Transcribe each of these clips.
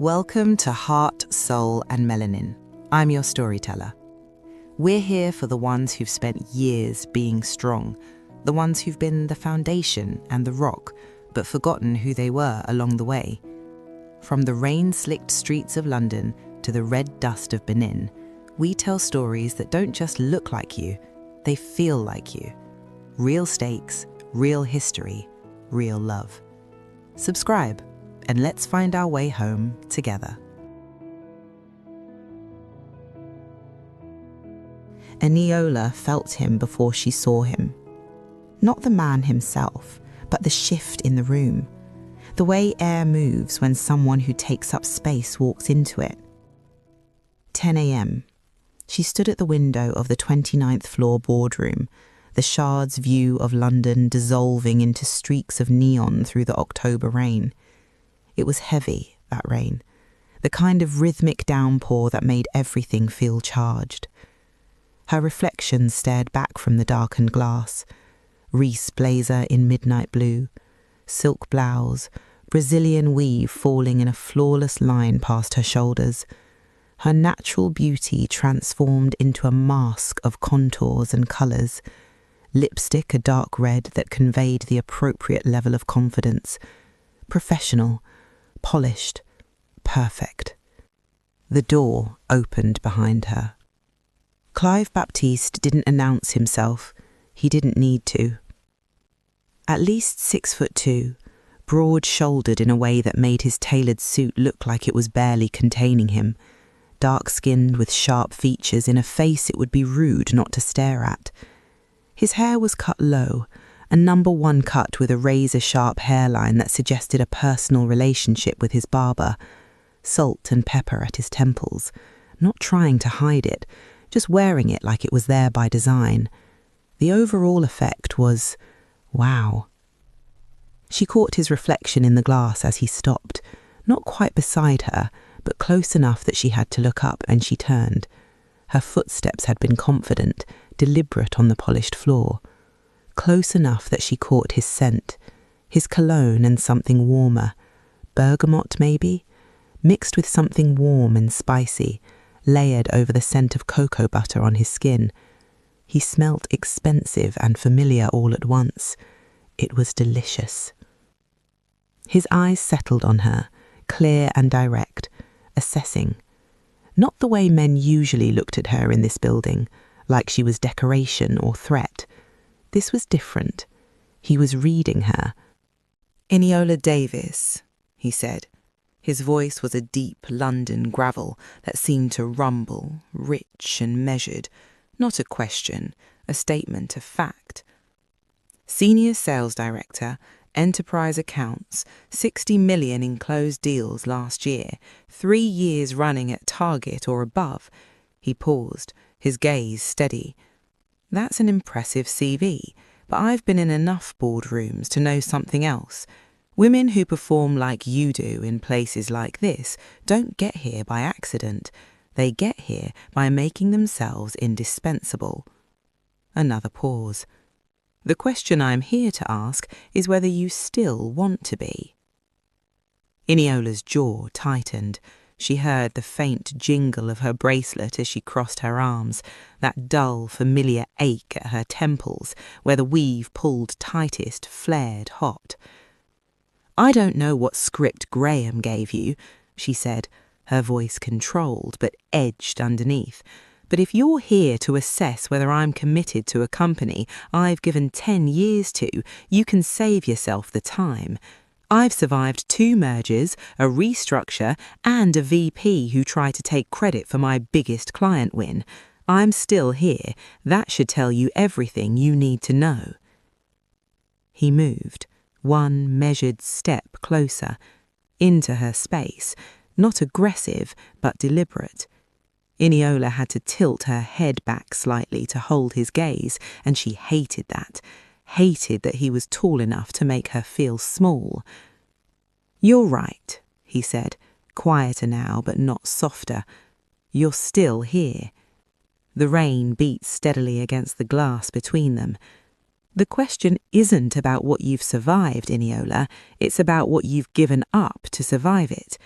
Welcome to Heart, Soul and Melanin. I'm your storyteller. We're here for the ones who've spent years being strong, the ones who've been the foundation and the rock, but forgotten who they were along the way. From the rain-slicked streets of London to the red dust of Benin, we tell stories that don't just look like you, they feel like you. Real stakes, real history, real love. Subscribe, and let's find our way home together. Eniola felt him before she saw him. Not the man himself, but the shift in the room. The way air moves when someone who takes up space walks into it. 10 a.m. She stood at the window of the 29th floor boardroom, the Shard's view of London dissolving into streaks of neon through the October rain. It was heavy, that rain, the kind of rhythmic downpour that made everything feel charged. Her reflection stared back from the darkened glass. Reese blazer in midnight blue, silk blouse, Brazilian weave falling in a flawless line past her shoulders. Her natural beauty transformed into a mask of contours and colours. Lipstick a dark red that conveyed the appropriate level of confidence. Professional, polished, perfect. The door opened behind her. Clive Baptiste didn't announce himself. He didn't need to. At least 6'2", broad-shouldered in a way that made his tailored suit look like it was barely containing him, dark-skinned with sharp features in a face it would be rude not to stare at. His hair was cut low, a number one cut with a razor-sharp hairline that suggested a personal relationship with his barber, salt and pepper at his temples, not trying to hide it, just wearing it like it was there by design. The overall effect was, wow. She caught his reflection in the glass as he stopped, not quite beside her, but close enough that she had to look up, and she turned. Her footsteps had been confident, deliberate on the polished floor. Close enough that she caught his scent, his cologne and something warmer, bergamot maybe, mixed with something warm and spicy, layered over the scent of cocoa butter on his skin. He smelt expensive and familiar all at once. It was delicious. His eyes settled on her, clear and direct, assessing. Not the way men usually looked at her in this building, like she was decoration or threat. This was different. He was reading her. "Eniola Davies," he said. His voice was a deep London gravel that seemed to rumble, rich and measured, not a question, a statement of fact. "Senior Sales Director, Enterprise Accounts, 60 million in closed deals last year, 3 years running at target or above." He paused, his gaze steady. "That's an impressive CV, but I've been in enough boardrooms to know something else. Women who perform like you do in places like this don't get here by accident. They get here by making themselves indispensable." Another pause. "The question I'm here to ask is whether you still want to be." Eniola's jaw tightened. She heard the faint jingle of her bracelet as she crossed her arms, that dull, familiar ache at her temples where the weave pulled tightest flared hot. "I don't know what script Graham gave you," she said, her voice controlled but edged underneath. "But if you're here to assess whether I'm committed to a company I've given 10 years to, you can save yourself the time. I've survived 2 mergers, a restructure, and a VP who tried to take credit for my biggest client win. I'm still here. That should tell you everything you need to know." He moved, one measured step closer, into her space, not aggressive, but deliberate. Eniola had to tilt her head back slightly to hold his gaze, and she hated that. Hated that he was tall enough to make her feel small. "You're right," he said, quieter now but not softer. "You're still here." The rain beat steadily against the glass between them. The question isn't about what you've survived, Eniola. It's about what you've given up to survive it.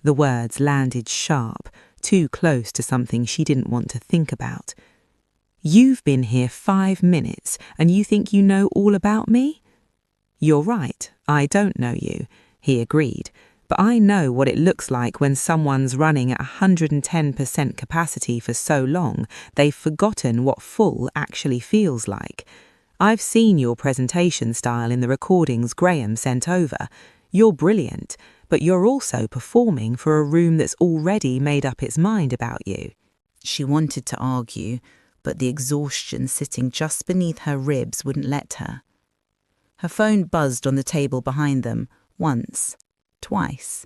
The words landed sharp, too close to something she didn't want to think about. "You've been here 5 minutes and you think you know all about me?" "You're right, I don't know you," he agreed, "but I know what it looks like when someone's running at 110% capacity for so long they've forgotten what full actually feels like. I've seen your presentation style in the recordings Graham sent over. You're brilliant, but you're also performing for a room that's already made up its mind about you." She wanted to argue, but the exhaustion sitting just beneath her ribs wouldn't let her. Her phone buzzed on the table behind them, once, twice,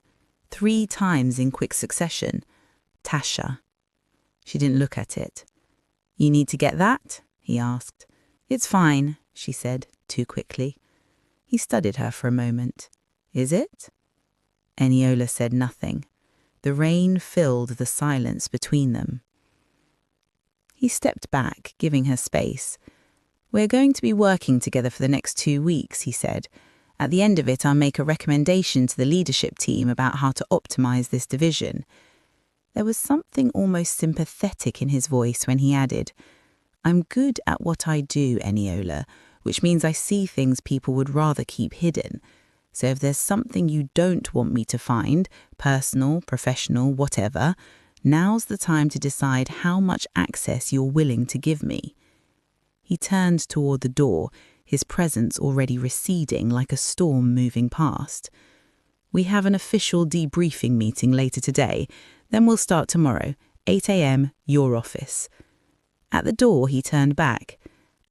3 times in quick succession. Tasha. She didn't look at it. "You need to get that?" he asked. "It's fine," she said, too quickly. He studied her for a moment. "Is it?" Eniola said nothing. The rain filled the silence between them. He stepped back, giving her space. "We're going to be working together for the next 2 weeks," he said. "At the end of it, I'll make a recommendation to the leadership team about how to optimize this division." There was something almost sympathetic in his voice when he added, "I'm good at what I do, Eniola, which means I see things people would rather keep hidden. So if there's something you don't want me to find, personal, professional, whatever, now's the time to decide how much access you're willing to give me." He turned toward the door, his presence already receding like a storm moving past. "We have an official debriefing meeting later today, then we'll start tomorrow, 8 a.m, your office." At the door he turned back.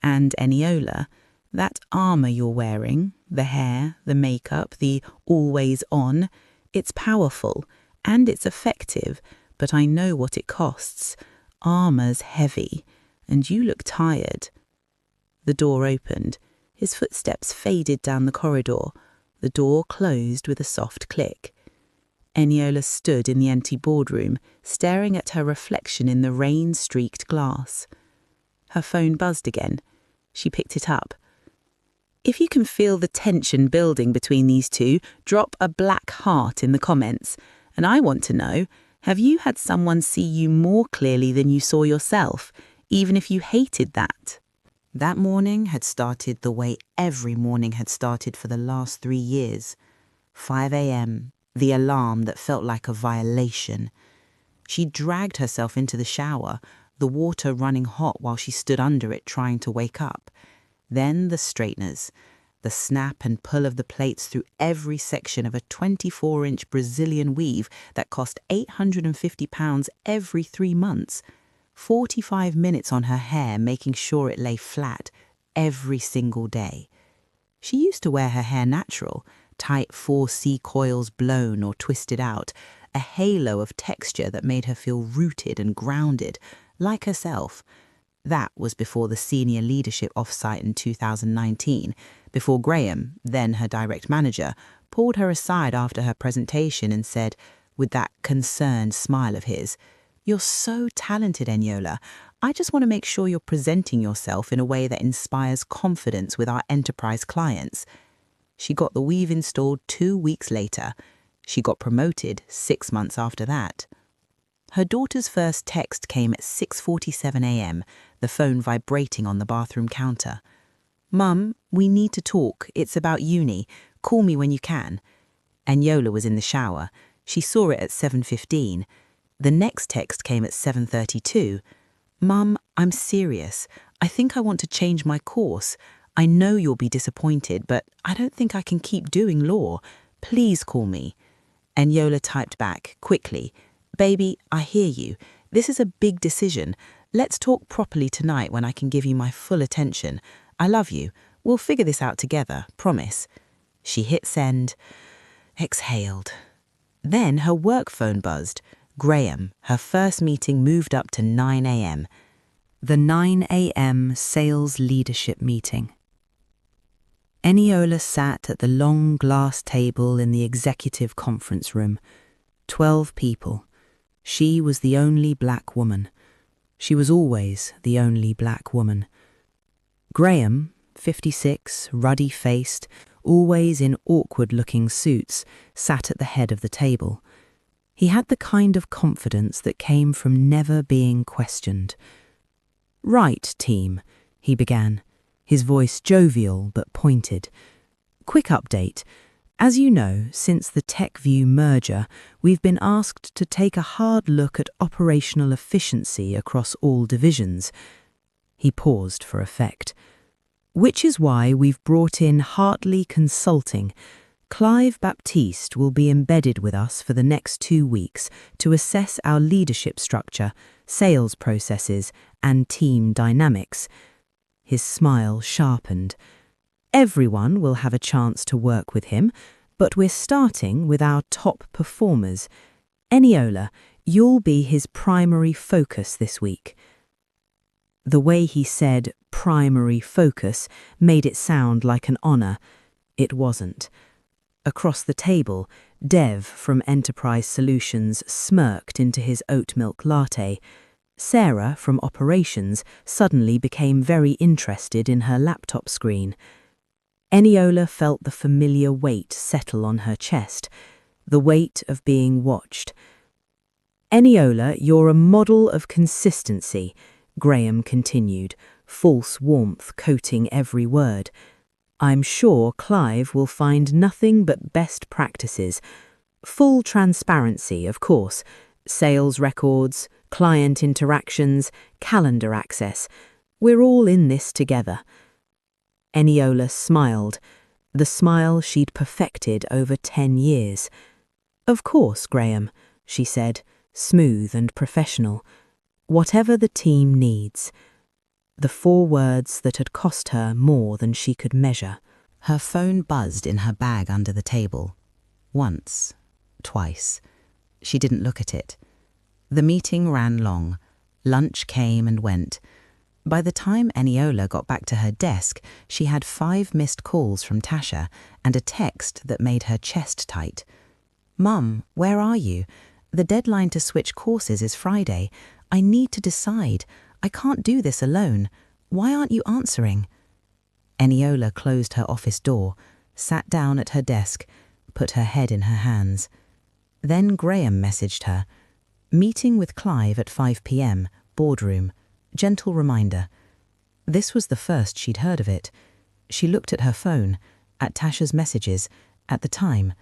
"And Eniola, that armour you're wearing, the hair, the makeup, the always on, it's powerful and it's effective, but I know what it costs. Armour's heavy, and you look tired." The door opened. His footsteps faded down the corridor. The door closed with a soft click. Eniola stood in the empty boardroom, staring at her reflection in the rain-streaked glass. Her phone buzzed again. She picked it up. "If you can feel the tension building between these two, drop a black heart in the comments. And I want to know, have you had someone see you more clearly than you saw yourself, even if you hated that?" That morning had started the way every morning had started for the last 3 years. 5 a.m, the alarm that felt like a violation. She dragged herself into the shower, the water running hot while she stood under it trying to wake up. Then the straighteners, the snap and pull of the plaits through every section of a 24-inch Brazilian weave that cost £850 every 3 months. 45 minutes on her hair making sure it lay flat every single day. She used to wear her hair natural, tight 4C coils blown or twisted out, a halo of texture that made her feel rooted and grounded, like herself. That was before the senior leadership offsite in 2019, before Graham, then her direct manager, pulled her aside after her presentation and said, with that concerned smile of his, "You're so talented, Eniola. I just want to make sure you're presenting yourself in a way that inspires confidence with our enterprise clients." She got the weave installed 2 weeks later. She got promoted 6 months after that. Her daughter's first text came at 6:47 a.m, the phone vibrating on the bathroom counter. "Mum, we need to talk. It's about uni. Call me when you can." Eniola was in the shower. She saw it at 7:15. The next text came at 7:32. "Mum, I'm serious. I think I want to change my course. I know you'll be disappointed, but I don't think I can keep doing law. Please call me." Eniola typed back, quickly, "Baby, I hear you. This is a big decision. Let's talk properly tonight when I can give you my full attention. I love you. We'll figure this out together, promise." She hit send, exhaled. Then her work phone buzzed. Graham, her first meeting moved up to 9 a.m. The 9 a.m. sales leadership meeting. Eniola sat at the long glass table in the executive conference room. 12 people. She was the only black woman. She was always the only black woman. Graham, 56, ruddy-faced, always in awkward-looking suits, sat at the head of the table. He had the kind of confidence that came from never being questioned. "Right, team," he began, his voice jovial but pointed. "Quick update. As you know, since the TechView merger, we've been asked to take a hard look at operational efficiency across all divisions." He paused for effect. "Which is why we've brought in Hartley Consulting. Clive Baptiste will be embedded with us for the next 2 weeks to assess our leadership structure, sales processes, and team dynamics." His smile sharpened. "Everyone will have a chance to work with him, but we're starting with our top performers. Eniola, you'll be his primary focus this week." The way he said primary focus made it sound like an honor. It wasn't. Across the table, Dev from Enterprise Solutions smirked into his oat milk latte. Sarah from Operations suddenly became very interested in her laptop screen. Eniola felt the familiar weight settle on her chest, the weight of being watched. "Eniola, you're a model of consistency," Graham continued, false warmth coating every word. "I'm sure Clive will find nothing but best practices. Full transparency, of course. Sales records, client interactions, calendar access. We're all in this together." Eniola smiled, the smile she'd perfected over 10 years. "Of course, Graham," she said, smooth and professional. "Whatever the team needs." The 4 words that had cost her more than she could measure. Her phone buzzed in her bag under the table. Once, twice. She didn't look at it. The meeting ran long. Lunch came and went. By the time Eniola got back to her desk, she had 5 missed calls from Tasha and a text that made her chest tight. "Mum, where are you? The deadline to switch courses is Friday. I need to decide. I can't do this alone. Why aren't you answering?" Eniola closed her office door, sat down at her desk, put her head in her hands. Then Graham messaged her. "Meeting with Clive at 5 p.m, boardroom. Gentle reminder." This was the first she'd heard of it. She looked at her phone, at Tasha's messages, at the time.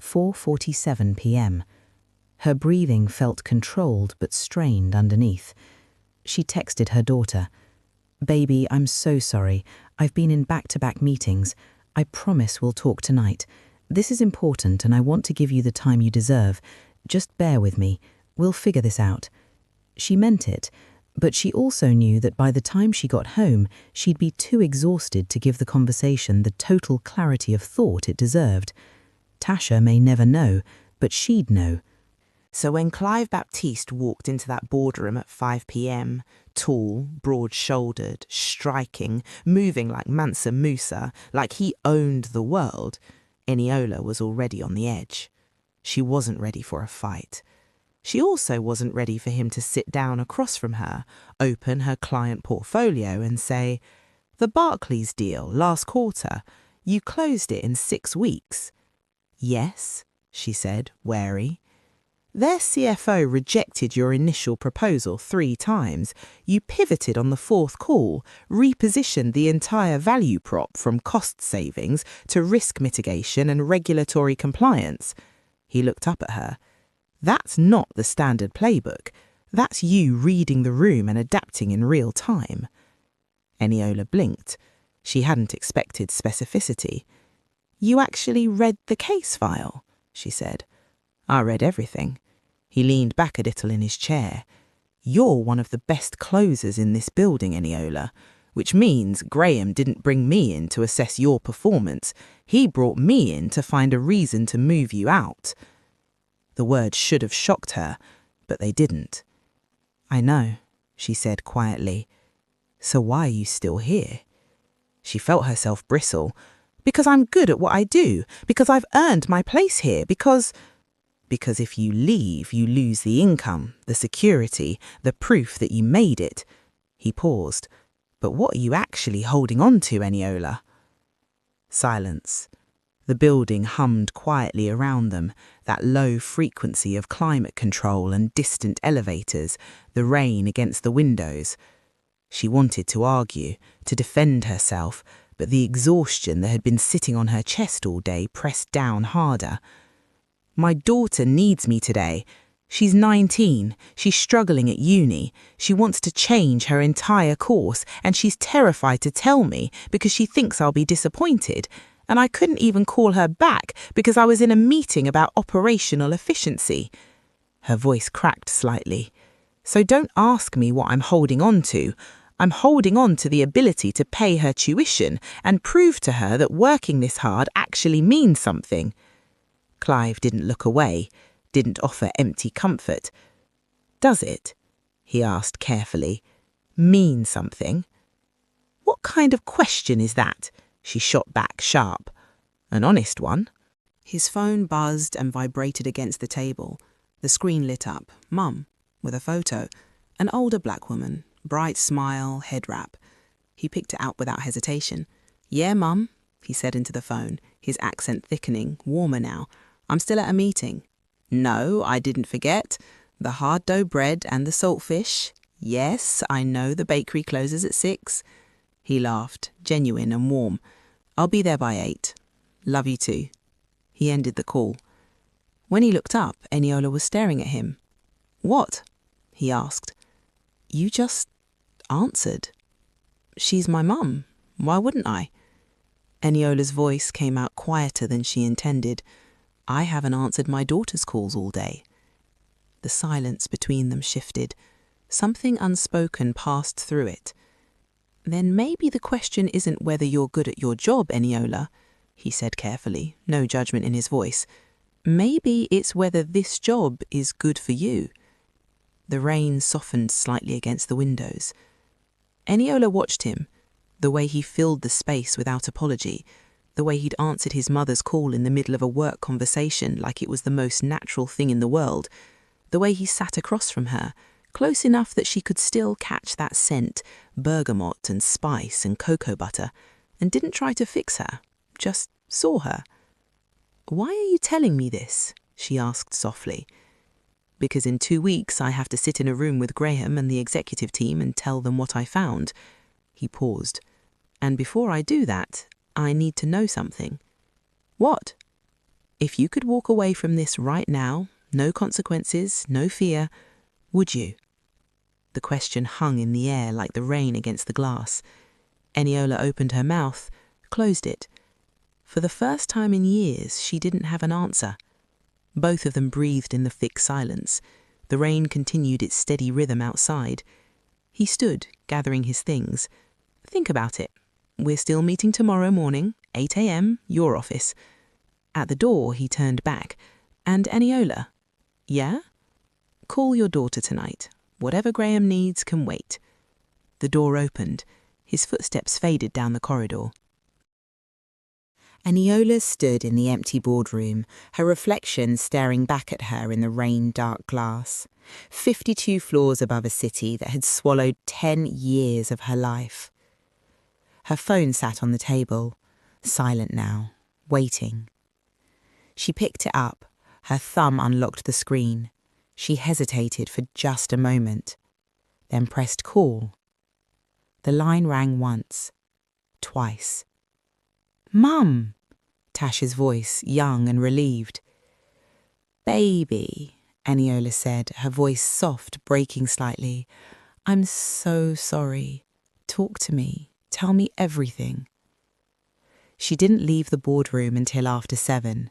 4:47 p.m. Her breathing felt controlled but strained underneath. She texted her daughter. "Baby, I'm so sorry. I've been in back-to-back meetings. I promise we'll talk tonight. This is important and I want to give you the time you deserve. Just bear with me. We'll figure this out." She meant it, but she also knew that by the time she got home, she'd be too exhausted to give the conversation the total clarity of thought it deserved. Tasha may never know, but she'd know. So when Clive Baptiste walked into that boardroom at 5 p.m, tall, broad-shouldered, striking, moving like Mansa Musa, like he owned the world, Eniola was already on the edge. She wasn't ready for a fight. She also wasn't ready for him to sit down across from her, open her client portfolio and say, "The Barclays deal last quarter, you closed it in 6 weeks. "Yes," she said, wary. "Their CFO rejected your initial proposal 3 times. You pivoted on the 4th call, repositioned the entire value prop from cost savings to risk mitigation and regulatory compliance." He looked up at her. "That's not the standard playbook. That's you reading the room and adapting in real time." Eniola blinked. She hadn't expected specificity. "You actually read the case file?" she said. "I read everything." He leaned back a little in his chair. "You're one of the best closers in this building, Eniola, which means Graham didn't bring me in to assess your performance. He brought me in to find a reason to move you out." The words should have shocked her, but they didn't. "I know," she said quietly. "So why are you still here?" She felt herself bristle. "Because I'm good at what I do. Because I've earned my place here. Because if you leave, you lose the income, the security, the proof that you made it." He paused. "But what are you actually holding on to, Eniola?" Silence. The building hummed quietly around them, that low frequency of climate control and distant elevators, the rain against the windows. She wanted to argue, to defend herself, but the exhaustion that had been sitting on her chest all day pressed down harder. My daughter needs me today. She's 19, she's struggling at uni, she wants to change her entire course, and she's terrified to tell me because she thinks I'll be disappointed. And I couldn't even call her back because I was in a meeting about operational efficiency. Her voice cracked slightly. So don't ask me what I'm holding on to. I'm holding on to the ability to pay her tuition and prove to her that working this hard actually means something. Clive didn't look away, didn't offer empty comfort. Does it? He asked carefully. Mean something? What kind of question is that? She shot back sharp. An honest one. His phone buzzed and vibrated against the table. The screen lit up. Mum, with a photo. An older black woman. Bright smile, head wrap. He picked it out without hesitation. Yeah, Mum, he said into the phone, his accent thickening, warmer now. I'm still at a meeting. No, I didn't forget. The hard dough bread and the saltfish. Yes, I know the bakery closes at 6. He laughed, genuine and warm. I'll be there by 8. Love you too. He ended the call. When he looked up, Eniola was staring at him. What? He asked. You just answered. She's my mum. Why wouldn't I? Eniola's voice came out quieter than she intended. I haven't answered my daughter's calls all day. The silence between them shifted. Something unspoken passed through it. Then maybe the question isn't whether you're good at your job, Eniola, he said carefully, no judgment in his voice. Maybe it's whether this job is good for you. The rain softened slightly against the windows. Eniola watched him, the way he filled the space without apology, the way he'd answered his mother's call in the middle of a work conversation like it was the most natural thing in the world, the way he sat across from her, close enough that she could still catch that scent, bergamot and spice and cocoa butter, and didn't try to fix her, just saw her. Why are you telling me this? She asked softly. Because in 2 weeks I have to sit in a room with Graham and the executive team and tell them what I found. He paused. And before I do that, I need to know something. What? If you could walk away from this right now, no consequences, no fear, would you? The question hung in the air like the rain against the glass. Eniola opened her mouth, closed it. For the first time in years, she didn't have an answer. Both of them breathed in the thick silence. The rain continued its steady rhythm outside. He stood, gathering his things. Think about it. We're still meeting tomorrow morning, 8 a.m., your office. At the door, he turned back. And Eniola? Yeah? Call your daughter tonight. Whatever Graham needs can wait. The door opened. His footsteps faded down the corridor. Eniola stood in the empty boardroom, her reflection staring back at her in the rain-dark glass. 52 floors above a city that had swallowed 10 years of her life. Her phone sat on the table, silent now, waiting. She picked it up. Her thumb unlocked the screen. She hesitated for just a moment, then pressed call. The line rang once, twice. Mum, Tasha's voice, young and relieved. Baby, Eniola said, her voice soft, breaking slightly. I'm so sorry. Talk to me. Tell me everything. She didn't leave the boardroom until after 7.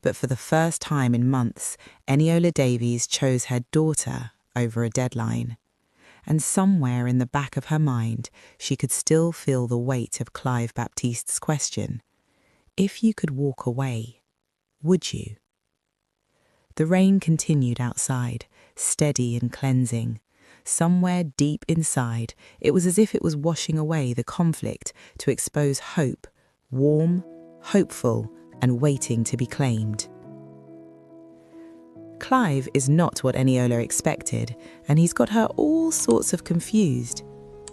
But for the first time in months, Eniola Davies chose her daughter over a deadline. And somewhere in the back of her mind, she could still feel the weight of Clive Baptiste's question. If you could walk away, would you? The rain continued outside, steady and cleansing. Somewhere deep inside, it was as if it was washing away the conflict to expose hope, warm, hopeful, and waiting to be claimed. Clive is not what Eniola expected, and he's got her all sorts of confused.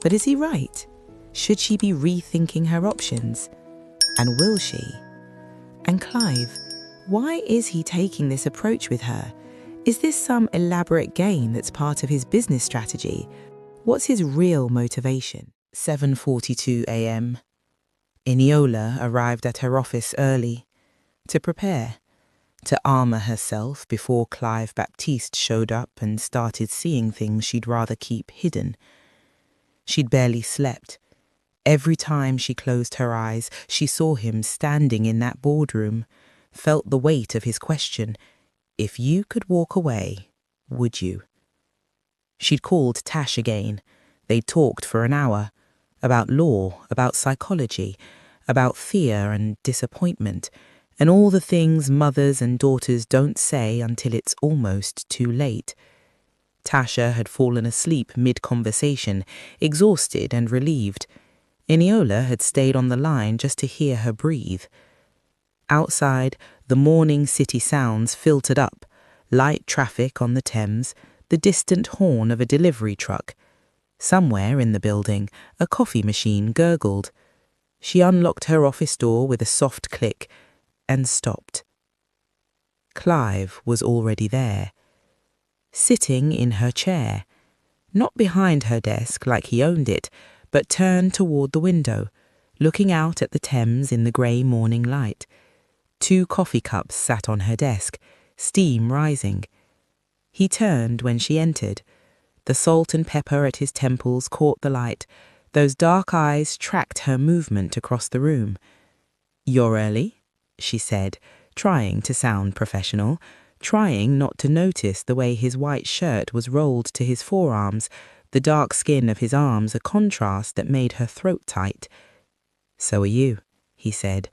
But is he right? Should she be rethinking her options? And will she? And Clive, why is he taking this approach with her? Is this some elaborate game that's part of his business strategy? What's his real motivation? 7:42 a.m. Eniola arrived at her office early to prepare, to armour herself before Clive Baptiste showed up and started seeing things she'd rather keep hidden. She'd barely slept. Every time she closed her eyes, she saw him standing in that boardroom, felt the weight of his question, if you could walk away, would you? She'd called Tash again. They'd talked for an hour, about law, about psychology, about fear and disappointment, and all the things mothers and daughters don't say until it's almost too late. Tasha had fallen asleep mid-conversation, exhausted and relieved. Eniola had stayed on the line just to hear her breathe. Outside, the morning city sounds filtered up, light traffic on the Thames, the distant horn of a delivery truck. Somewhere in the building, a coffee machine gurgled. She unlocked her office door with a soft click and stopped. Clive was already there, sitting in her chair, not behind her desk like he owned it, but turned toward the window, looking out at the Thames in the grey morning light. 2 coffee cups sat on her desk, steam rising. He turned when she entered. The salt and pepper at his temples caught the light. Those dark eyes tracked her movement across the room. "You're early?" she said, trying to sound professional, trying not to notice the way his white shirt was rolled to his forearms, the dark skin of his arms a contrast that made her throat tight. "So are you," he said.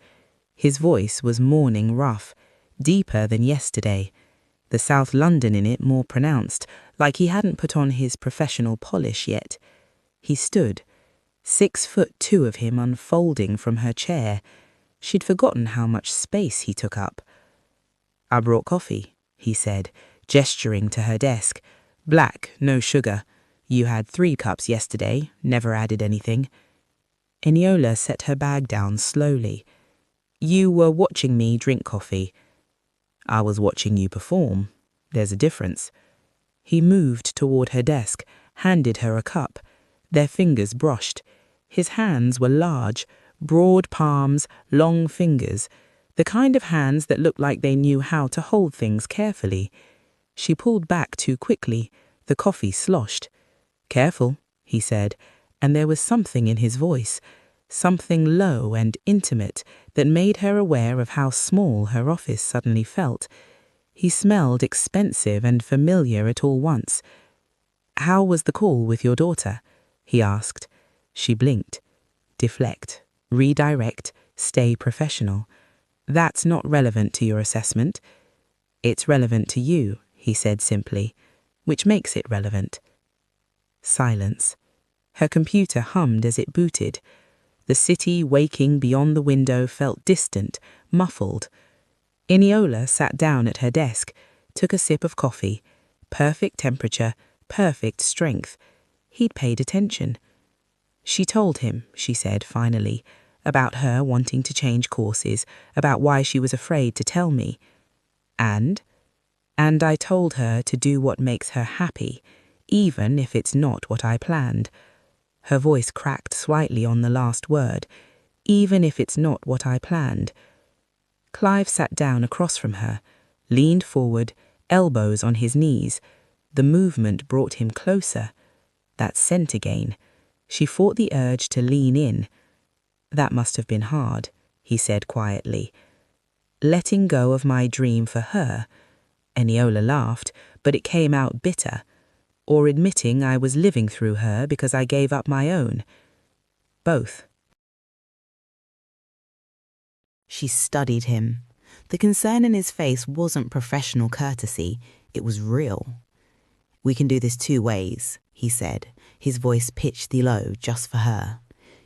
His voice was morning rough, deeper than yesterday, the South London in it more pronounced, like he hadn't put on his professional polish yet. He stood, 6'2" of him unfolding from her chair. She'd forgotten how much space he took up. "I brought coffee," he said, gesturing to her desk. "Black, no sugar. You had 3 cups yesterday, never added anything." Eniola set her bag down slowly. "You were watching me drink coffee." "I was watching you perform. There's a difference." He moved toward her desk, handed her a cup. Their fingers brushed. His hands were large, broad palms, long fingers, the kind of hands that looked like they knew how to hold things carefully. She pulled back too quickly. The coffee sloshed. "Careful," he said, and there was something in his voice, something low and intimate that made her aware of how small her office suddenly felt. He smelled expensive and familiar at all once. "How was the call with your daughter?" he asked. She blinked. Deflect, redirect, stay professional. "That's not relevant to your assessment." "It's relevant to you," he said simply, "which makes it relevant." Silence. Her computer hummed as it booted. The city waking beyond the window felt distant, muffled. Eniola sat down at her desk, took a sip of coffee. Perfect temperature, perfect strength. He'd paid attention. "She told him," she said finally, "about her wanting to change courses, about why she was afraid to tell me. And I told her to do what makes her happy, even if it's not what I planned." Her voice cracked slightly on the last word. "Even if it's not what I planned." Clive sat down across from her, leaned forward, elbows on his knees. The movement brought him closer. That scent again. She fought the urge to lean in. "That must have been hard," he said quietly. "Letting go of my dream for her." Eniola laughed, but it came out bitter. "Or admitting I was living through her because I gave up my own." "Both." She studied him. The concern in his face wasn't professional courtesy, it was real. "We can do this 2 ways, he said, his voice pitched low just for her.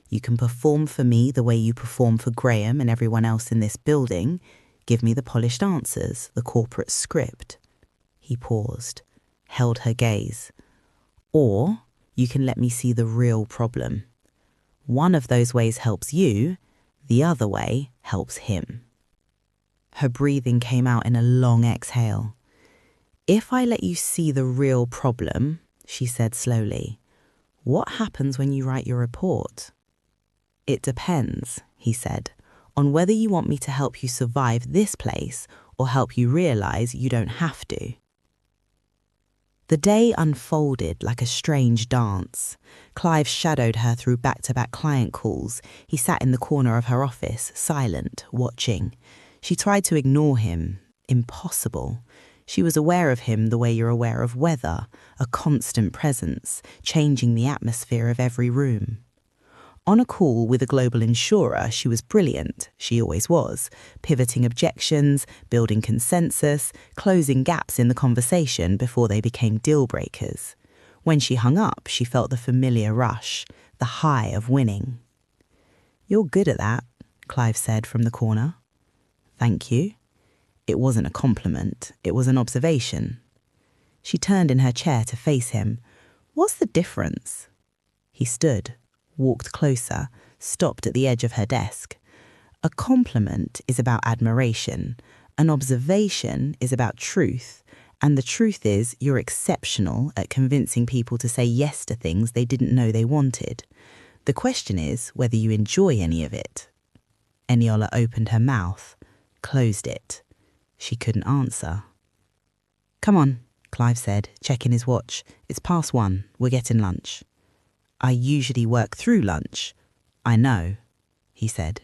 "You can perform for me the way you perform for Graham and everyone else in this building. Give me the polished answers, the corporate script." He paused, held her gaze. "Or you can let me see the real problem. One of those ways helps you, the other way helps him." Her breathing came out in a long exhale. "If I let you see the real problem," she said slowly, "what happens when you write your report?" "It depends," he said, "on whether you want me to help you survive this place or help you realize you don't have to." The day unfolded like a strange dance. Clive shadowed her through back-to-back client calls. He sat in the corner of her office, silent, watching. She tried to ignore him. Impossible. She was aware of him the way you're aware of weather, a constant presence, changing the atmosphere of every room. On a call with a global insurer, she was brilliant, she always was, pivoting objections, building consensus, closing gaps in the conversation before they became deal breakers. When she hung up, she felt the familiar rush, the high of winning. "You're good at that," Clive said from the corner. "Thank you." It wasn't a compliment, it was an observation. She turned in her chair to face him. "What's the difference?" He stood, walked closer, stopped at the edge of her desk. "A compliment is about admiration. An observation is about truth. And the truth is you're exceptional at convincing people to say yes to things they didn't know they wanted. The question is whether you enjoy any of it." Eniola opened her mouth, closed it. She couldn't answer. "Come on," Clive said, checking his watch. "It's past 1. We're getting lunch." "I usually work through lunch." "I know," he said.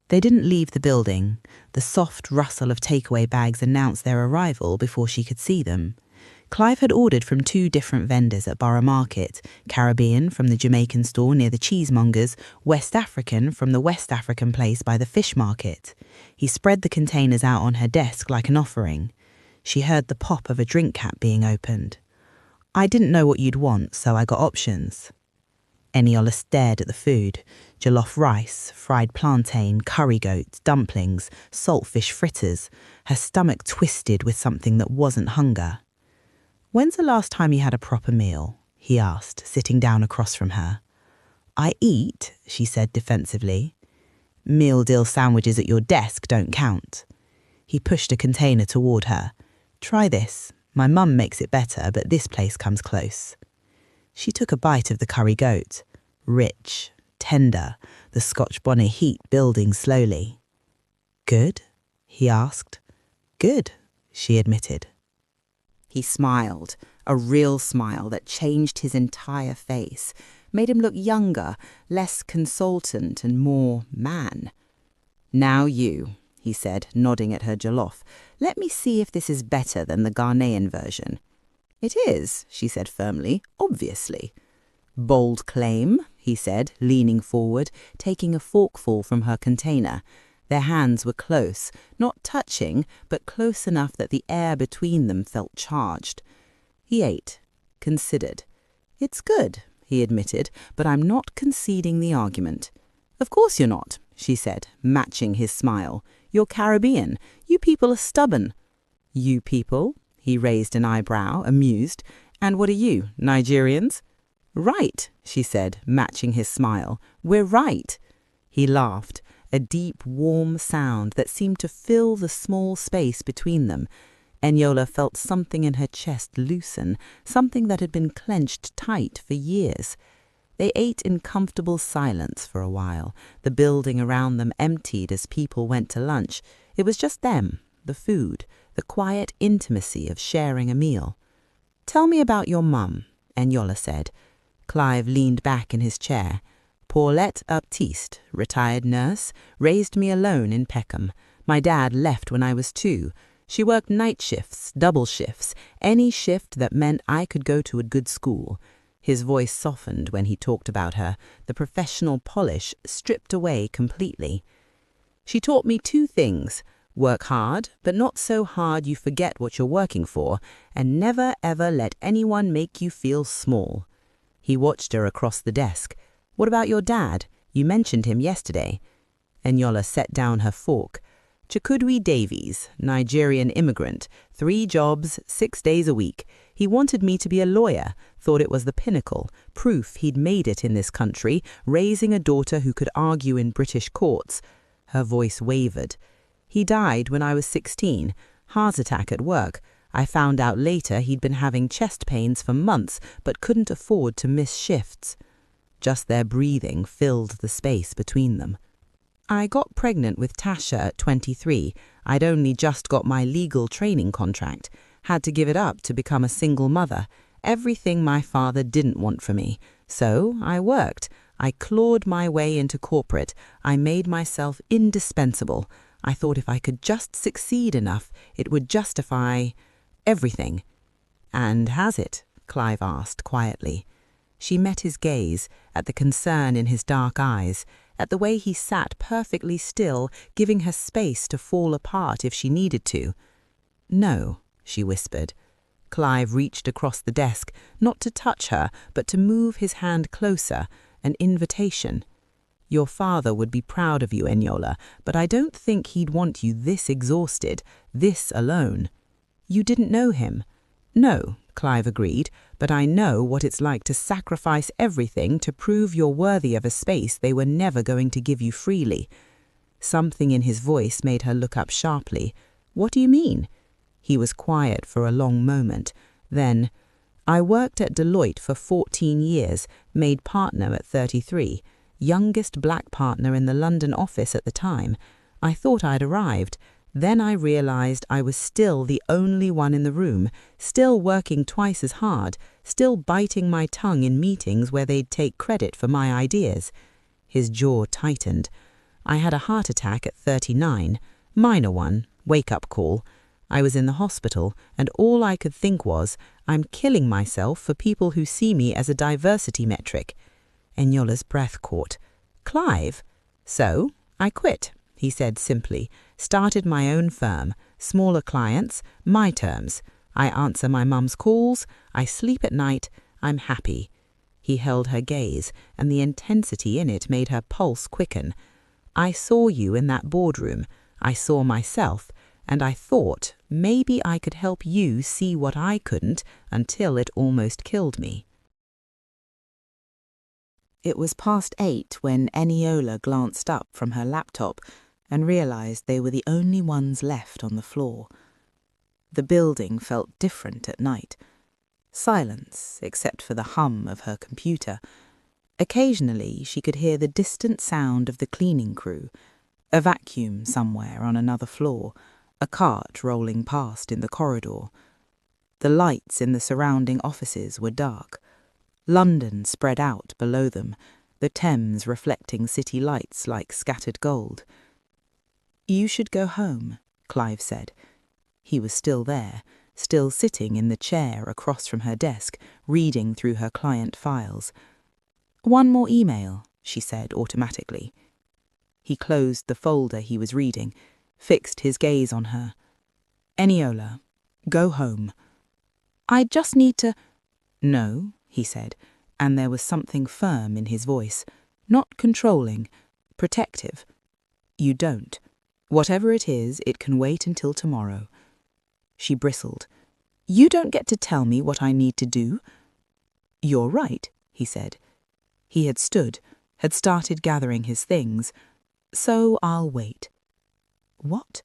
They didn't leave the building. The soft rustle of takeaway bags announced their arrival before she could see them. Clive had ordered from 2 different vendors at Borough Market, Caribbean from the Jamaican store near the cheesemongers, West African from the West African place by the fish market. He spread the containers out on her desk like an offering. She heard the pop of a drink cap being opened. "I didn't know what you'd want, so I got options." Eniola stared at the food. Jollof rice, fried plantain, curry goat, dumplings, saltfish fritters. Her stomach twisted with something that wasn't hunger. "When's the last time you had a proper meal?" he asked, sitting down across from her. "I eat," she said defensively. "Meal deal sandwiches at your desk don't count." He pushed a container toward her. "Try this. My mum makes it better, but this place comes close." She took a bite of the curry goat. Rich, tender, the Scotch bonnet heat building slowly. "Good?" he asked. "Good," she admitted. He smiled, a real smile that changed his entire face, made him look younger, less consultant and more man. "Now you," he said, nodding at her jollof. "Let me see if this is better than the Ghanaian version." "It is," she said firmly, "obviously." "Bold claim," he said, leaning forward, taking a forkful from her container. Their hands were close, not touching, but close enough that the air between them felt charged. He ate, considered. "It's good," he admitted, "but I'm not conceding the argument." "Of course you're not," she said, matching his smile. "You're Caribbean. You people are stubborn." "You people?" He raised an eyebrow, amused. "And what are you, Nigerians?" "Right," she said, matching his smile. "We're right." He laughed, a deep, warm sound that seemed to fill the small space between them. Eniola felt something in her chest loosen, something that had been clenched tight for years. They ate in comfortable silence for a while. The building around them emptied as people went to lunch. It was just them, the food, the quiet intimacy of sharing a meal. "Tell me about your mum," Eniola said. Clive leaned back in his chair. "Paulette Baptiste, retired nurse, raised me alone in Peckham. My dad left when I was 2. She worked night shifts, double shifts, any shift that meant I could go to a good school." His voice softened when he talked about her, the professional polish stripped away completely. "She taught me 2 things. Work hard, but not so hard you forget what you're working for, and never ever let anyone make you feel small." He watched her across the desk. "What about your dad? You mentioned him yesterday." Eniola set down her fork. "Chukudwi Davies, Nigerian immigrant, 3 jobs, 6 days a week. He wanted me to be a lawyer, thought it was the pinnacle, proof he'd made it in this country, raising a daughter who could argue in British courts." Her voice wavered. He died when I was 16, heart attack at work. I found out later he'd been having chest pains for months but couldn't afford to miss shifts. Just their breathing filled the space between them. I got pregnant with Tasha at 23. I'd only just got my legal training contract. Had to give it up to become a single mother. Everything my father didn't want for me. So I worked. I clawed my way into corporate. I made myself indispensable. I thought if I could just succeed enough, it would justify everything. And has it? Clive asked quietly. She met his gaze, at the concern in his dark eyes, at the way he sat perfectly still, giving her space to fall apart if she needed to. No, she whispered. Clive reached across the desk, not to touch her, but to move his hand closer, an invitation. Your father would be proud of you, Eniola, but I don't think he'd want you this exhausted, this alone. You didn't know him. No, Clive agreed, but I know what it's like to sacrifice everything to prove you're worthy of a space they were never going to give you freely. Something in his voice made her look up sharply. What do you mean? He was quiet for a long moment. Then, I worked at Deloitte for 14 years, made partner at 33, youngest black partner in the London office at the time. I thought I'd arrived. Then I realized I was still the only one in the room, still working twice as hard, still biting my tongue in meetings where they'd take credit for my ideas. His jaw tightened. I had a heart attack at 39, minor one, wake-up call. I was in the hospital, and all I could think was, I'm killing myself for people who see me as a diversity metric. Eniola's breath caught. Clive? So, I quit, he said simply. Started my own firm, smaller clients, my terms. I answer my mum's calls, I sleep at night, I'm happy. He held her gaze, and the intensity in it made her pulse quicken. I saw you in that boardroom. I saw myself, and I thought maybe I could help you see what I couldn't until it almost killed me. It was past 8 when Eniola glanced up from her laptop and realized they were the only ones left on the floor. The building felt different at night. Silence, except for the hum of her computer. Occasionally she could hear the distant sound of the cleaning crew, a vacuum somewhere on another floor, a cart rolling past in the corridor. The lights in the surrounding offices were dark. London spread out below them, the Thames reflecting city lights like scattered gold. You should go home, Clive said. He was still there, still sitting in the chair across from her desk, reading through her client files. One more email, she said automatically. He closed the folder he was reading, fixed his gaze on her. Eniola, go home. I just need to... No, he said, and there was something firm in his voice, not controlling, protective. You don't. Whatever it is, it can wait until tomorrow. She bristled. You don't get to tell me what I need to do. You're right, he said. He had stood, had started gathering his things. So I'll wait. What?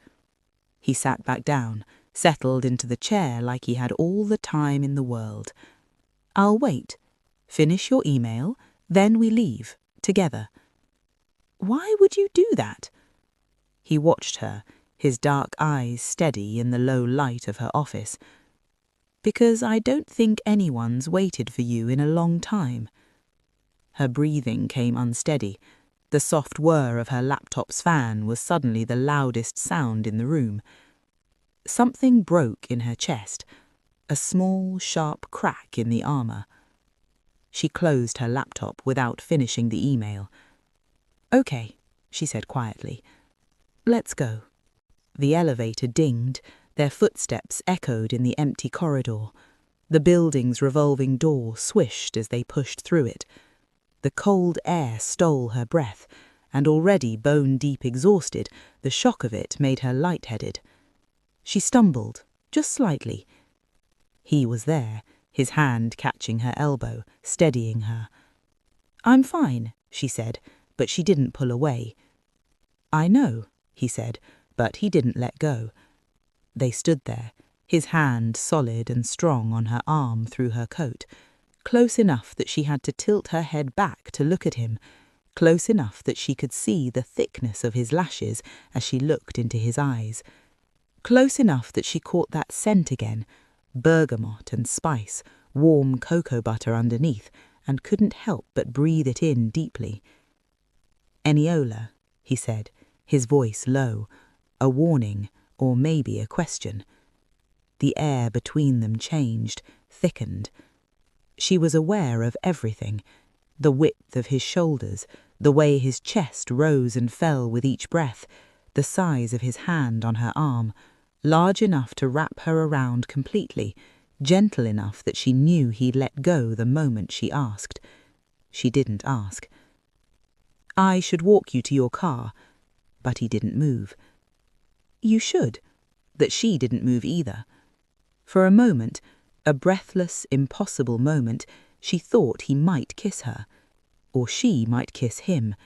He sat back down, settled into the chair like he had all the time in the world. I'll wait. Finish your email, then we leave, together. Why would you do that? He watched her, his dark eyes steady in the low light of her office. Because I don't think anyone's waited for you in a long time. Her breathing came unsteady. The soft whir of her laptop's fan was suddenly the loudest sound in the room. Something broke in her chest, a small, sharp crack in the armour. She closed her laptop without finishing the email. Okay, she said quietly. Let's go. The elevator dinged, their footsteps echoed in the empty corridor. The building's revolving door swished as they pushed through it. The cold air stole her breath, and already bone-deep exhausted, the shock of it made her lightheaded. She stumbled, just slightly. He was there, his hand catching her elbow, steadying her. I'm fine, she said, but she didn't pull away. I know, he said, but he didn't let go. They stood there, his hand solid and strong on her arm through her coat, close enough that she had to tilt her head back to look at him, close enough that she could see the thickness of his lashes as she looked into his eyes, close enough that she caught that scent again, bergamot and spice, warm cocoa butter underneath, and couldn't help but breathe it in deeply. "Eniola," he said, his voice low, a warning or maybe a question. The air between them changed, thickened. She was aware of everything, the width of his shoulders, the way his chest rose and fell with each breath, the size of his hand on her arm, large enough to wrap her around completely, gentle enough that she knew he'd let go the moment she asked. She didn't ask. "I should walk you to your car," but he didn't move. "You should," that she didn't move either. For a moment, a breathless, impossible moment, she thought he might kiss her, or she might kiss him.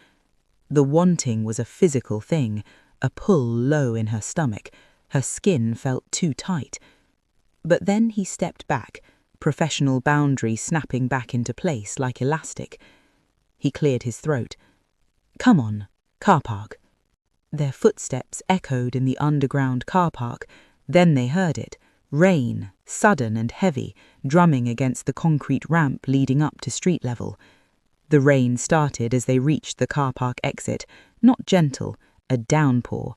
The wanting was a physical thing, a pull low in her stomach. Her skin felt too tight. But then he stepped back, professional boundary snapping back into place like elastic. He cleared his throat. "Come on, car park." Their footsteps echoed in the underground car park. Then they heard it. Rain, sudden and heavy, drumming against the concrete ramp leading up to street level. The rain started as they reached the car park exit, not gentle, a downpour.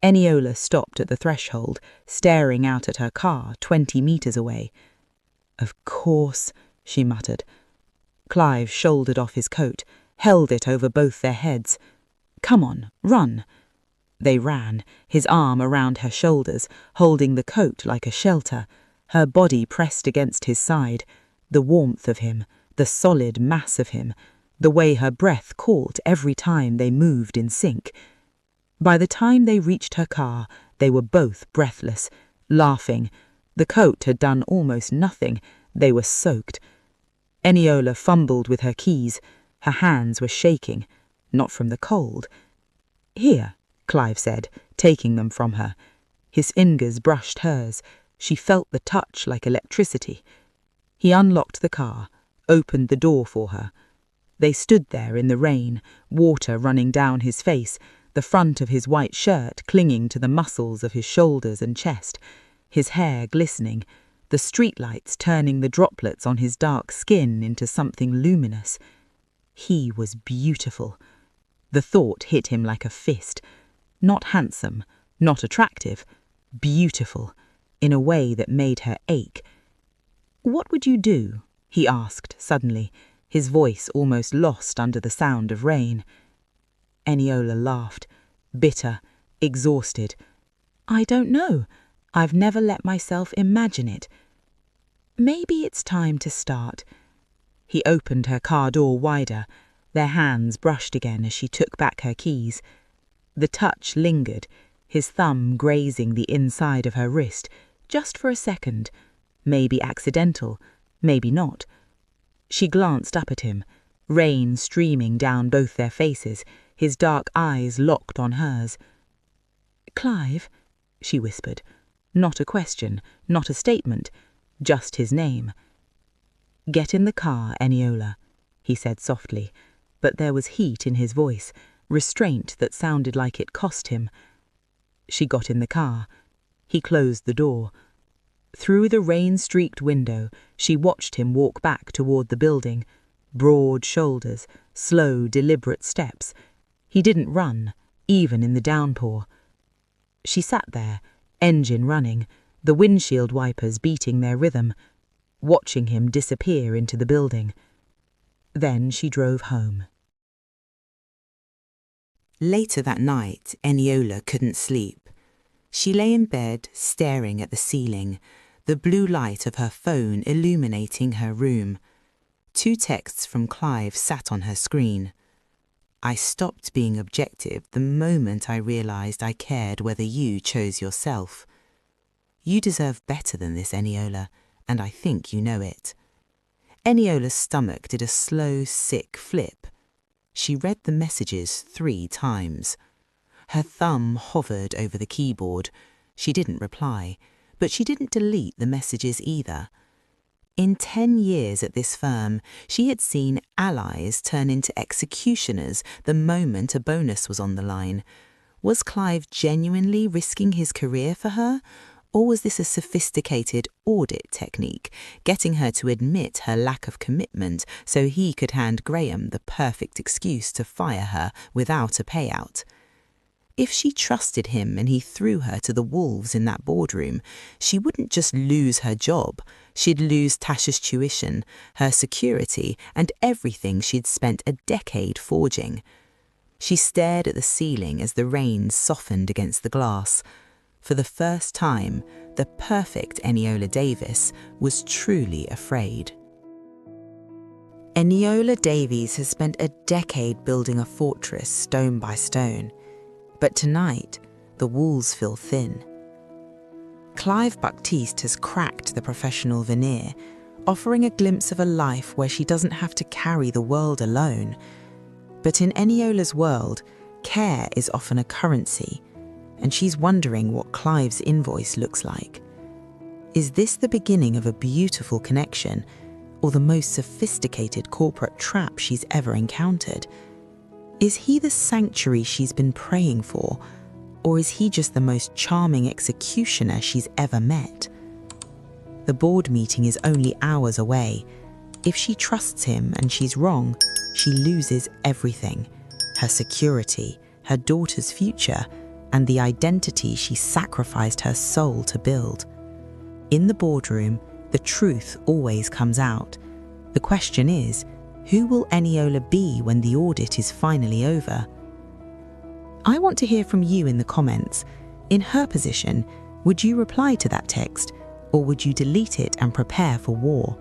Eniola stopped at the threshold, staring out at her car 20 meters away. "Of course," she muttered. Clive shouldered off his coat, held it over both their heads. "Come on, run." They ran, his arm around her shoulders, holding the coat like a shelter, her body pressed against his side, the warmth of him, the solid mass of him, the way her breath caught every time they moved in sync. By the time they reached her car, they were both breathless, laughing. The coat had done almost nothing. They were soaked. Eniola fumbled with her keys. Her hands were shaking, not from the cold. "Here," Clive said, taking them from her. His fingers brushed hers. She felt the touch like electricity. He unlocked the car, opened the door for her. They stood there in the rain, water running down his face, the front of his white shirt clinging to the muscles of his shoulders and chest, his hair glistening, the streetlights turning the droplets on his dark skin into something luminous. He was beautiful. The thought hit him like a fist. Not handsome, not attractive, beautiful, in a way that made her ache. "What would you do?" he asked suddenly, his voice almost lost under the sound of rain. Eniola laughed, bitter, exhausted. "I don't know. I've never let myself imagine it. Maybe it's time to start." He opened her car door wider. Their hands brushed again as she took back her keys. The touch lingered, his thumb grazing the inside of her wrist, just for a second. Maybe accidental, maybe not. She glanced up at him, rain streaming down both their faces, his dark eyes locked on hers. "Clive," she whispered. Not a question, not a statement, just his name. "Get in the car, Eniola," he said softly, but there was heat in his voice, restraint that sounded like it cost him. She got in the car. He closed the door. Through the rain-streaked window, she watched him walk back toward the building. Broad shoulders, slow, deliberate steps. He didn't run, even in the downpour. She sat there, engine running, the windshield wipers beating their rhythm, watching him disappear into the building. Then she drove home. Later that night, Eniola couldn't sleep. She lay in bed, staring at the ceiling, the blue light of her phone illuminating her room. 2 texts from Clive sat on her screen. "I stopped being objective the moment I realised I cared whether you chose yourself. You deserve better than this, Eniola, and I think you know it." Eniola's stomach did a slow, sick flip. She read the messages 3 times. Her thumb hovered over the keyboard. She didn't reply, but she didn't delete the messages either. In 10 years at this firm, she had seen allies turn into executioners the moment a bonus was on the line. Was Clive genuinely risking his career for her? Or was this a sophisticated audit technique, getting her to admit her lack of commitment so he could hand Graham the perfect excuse to fire her without a payout? If she trusted him and he threw her to the wolves in that boardroom, she wouldn't just lose her job, she'd lose Tasha's tuition, her security, and everything she'd spent a decade forging. She stared at the ceiling as the rain softened against the glass. For the first time, the perfect Eniola Davies was truly afraid. Eniola Davies has spent a decade building a fortress stone by stone. But tonight, the walls feel thin. Clive Baptiste has cracked the professional veneer, offering a glimpse of a life where she doesn't have to carry the world alone. But in Eniola's world, care is often a currency, and she's wondering what Clive's invoice looks like. Is this the beginning of a beautiful connection, or the most sophisticated corporate trap she's ever encountered? Is he the sanctuary she's been praying for, or is he just the most charming executioner she's ever met? The board meeting is only hours away. If she trusts him and she's wrong, she loses everything: her security, her daughter's future, and the identity she sacrificed her soul to build. In the boardroom, the truth always comes out. The question is, who will Eniola be when the audit is finally over? I want to hear from you in the comments. In her position, would you reply to that text, or would you delete it and prepare for war?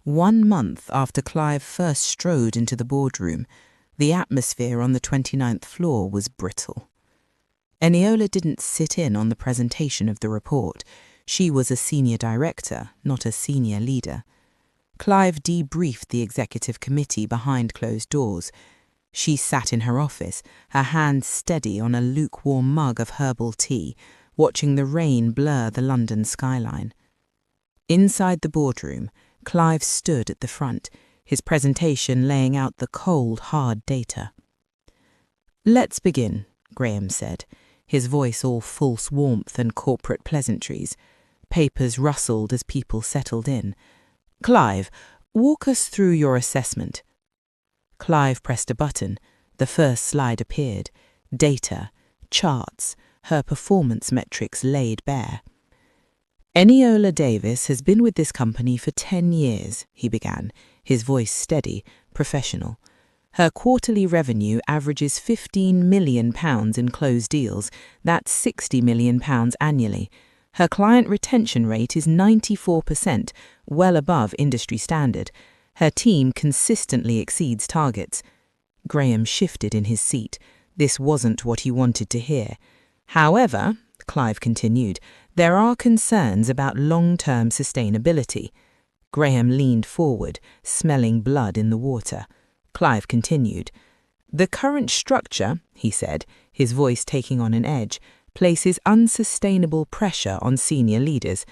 1 month after Clive first strode into the boardroom, the atmosphere on the 29th floor was brittle. Eniola didn't sit in on the presentation of the report. She was a senior director, not a senior leader. Clive debriefed the executive committee behind closed doors. She sat in her office, her hand steady on a lukewarm mug of herbal tea, watching the rain blur the London skyline. Inside the boardroom, Clive stood at the front, his presentation laying out the cold, hard data. "Let's begin," Graham said, his voice all false warmth and corporate pleasantries. Papers rustled as people settled in. "Clive, walk us through your assessment." Clive pressed a button. The first slide appeared. Data, charts, her performance metrics laid bare. "Eniola Davies has been with this company for 10 years, he began, his voice steady, professional. Her quarterly revenue averages £15 million in closed deals. That's £60 million annually. Her client retention rate is 94%, well above industry standard. Her team consistently exceeds targets." Graham shifted in his seat. This wasn't what he wanted to hear. "However," Clive continued, "there are concerns about long-term sustainability." Graham leaned forward, smelling blood in the water. Clive continued. "The current structure," he said, his voice taking on an edge, "places unsustainable pressure on senior leaders.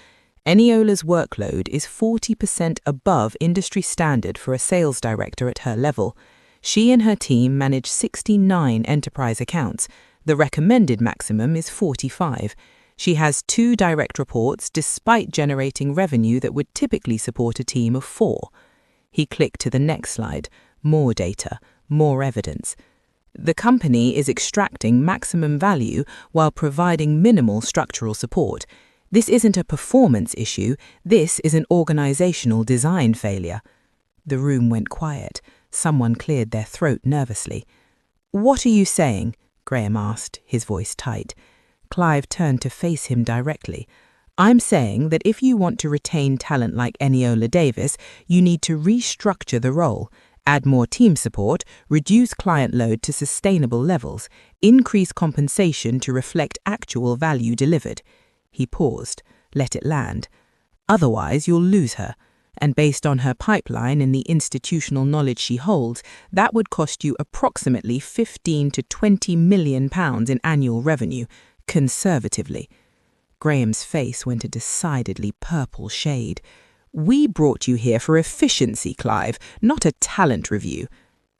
Eniola's workload is 40% above industry standard for a sales director at her level. She and her team manage 69 enterprise accounts. The recommended maximum is 45. She has 2 direct reports despite generating revenue that would typically support a team of 4. He clicked to the next slide. More data, more evidence. "The company is extracting maximum value while providing minimal structural support. This isn't a performance issue, this is an organizational design failure." The room went quiet. Someone cleared their throat nervously. "What are you saying?" Graham asked, his voice tight. Clive turned to face him directly. "I'm saying that if you want to retain talent like Eniola Davies, you need to restructure the role. Add more team support, reduce client load to sustainable levels, increase compensation to reflect actual value delivered." He paused, let it land. "Otherwise, you'll lose her. And based on her pipeline and the institutional knowledge she holds, that would cost you approximately 15 to 20 million pounds in annual revenue, conservatively. Graham's face went a decidedly purple shade. We brought you here for efficiency, Clive, not a talent review.